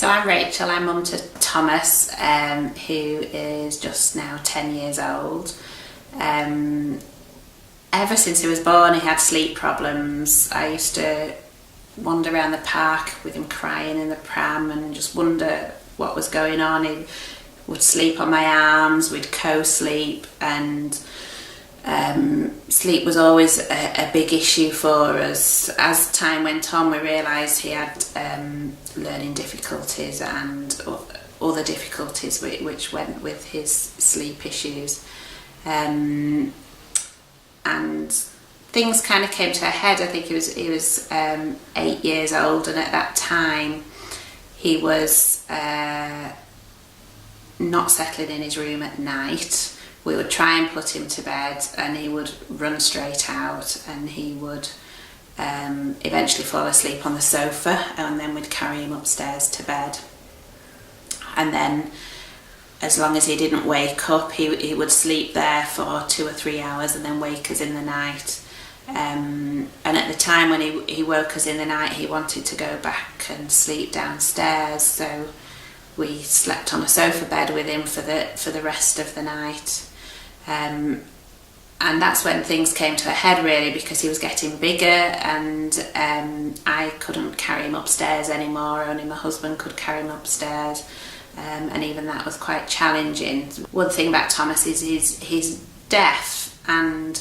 So I'm Rachel, I'm mum to Thomas, who is just now 10 years old. Ever since he was born, he had sleep problems. I used to wander around the park with him crying in the pram and just wonder what was going on. He would sleep on my arms, we'd co-sleep, and sleep was always a big issue for us. As time went on, we realised he had learning difficulties and other difficulties which went with his sleep issues. And things kind of came to a head. I think he was 8 years old, and at that time he was not settling in his room at night. We would try and put him to bed and he would run straight out, and he would eventually fall asleep on the sofa, and then we'd carry him upstairs to bed. And then as long as he didn't wake up, he would sleep there for 2 or 3 hours and then wake us in the night. And at the time when he woke us in the night, he wanted to go back and sleep downstairs, so we slept on a sofa bed with him for the rest of the night. And that's when things came to a head, really, because he was getting bigger, and I couldn't carry him upstairs anymore. Only my husband could carry him upstairs, and even that was quite challenging. One thing about Thomas is he's deaf, and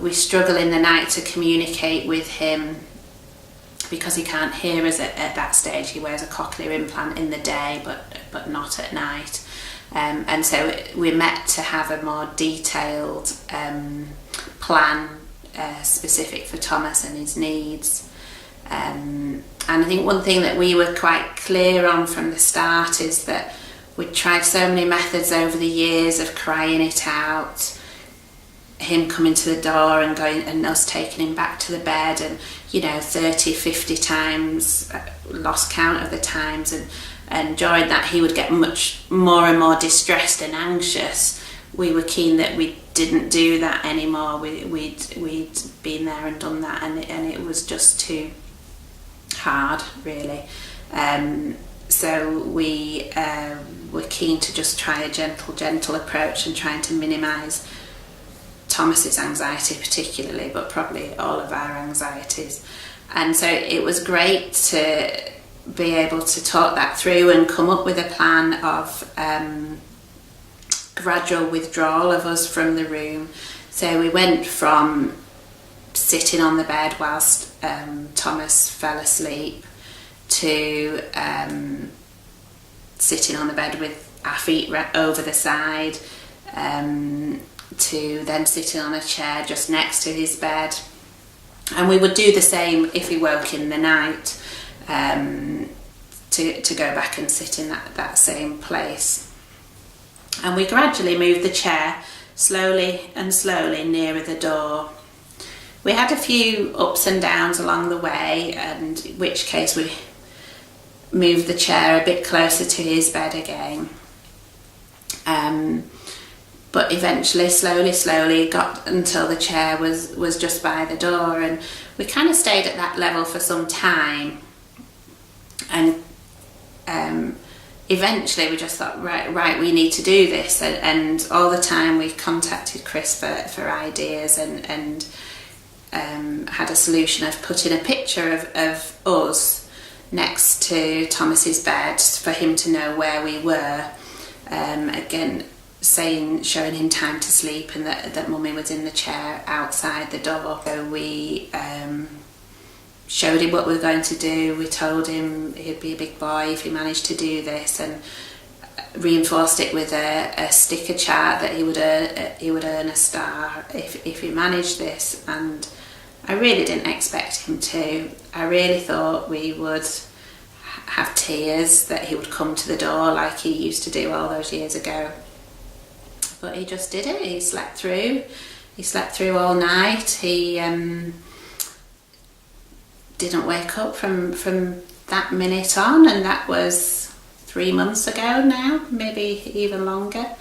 we struggle in the night to communicate with him because he can't hear us at that stage. He wears a cochlear implant in the day, but not at night. And so we met to have a more detailed plan specific for Thomas and his needs. And I think one thing that we were quite clear on from the start is that we'd tried so many methods over the years of crying it out, him coming to the door and going, and us taking him back to the bed, and 30, 50 times, lost count of the times, and during that he would get much more and more distressed and anxious. We were keen that we didn't do that anymore. We'd been there and done that, and it was just too hard, really. So we were keen to just try a gentle approach and trying to minimise Thomas's anxiety particularly, but probably all of our anxieties. And so it was great to be able to talk that through and come up with a plan of gradual withdrawal of us from the room. So we went from sitting on the bed whilst Thomas fell asleep to sitting on the bed with our feet over the side, to then sitting on a chair just next to his bed. And we would do the same if he woke in the night, to go back and sit in that same place. And we gradually moved the chair slowly nearer the door. We had a few ups and downs along the way, and in which case we moved the chair a bit closer to his bed again. But eventually, slowly got until the chair was just by the door, and we kind of stayed at that level for some time. And eventually we just thought, right, we need to do this. And all the time we contacted Chris for ideas, and had a solution of putting a picture of us next to Thomas's bed for him to know where we were. Again, showing him time to sleep, and that Mummy was in the chair outside the door. So we showed him what we were going to do. We told him he'd be a big boy if he managed to do this, and reinforced it with a sticker chart that he would earn a star if he managed this. And I really didn't expect him to. I really thought we would have tears, that he would come to the door like he used to do all those years ago. But he just did it. He slept through. He slept through all night. He didn't wake up from that minute on, and that was 3 months ago now, maybe even longer.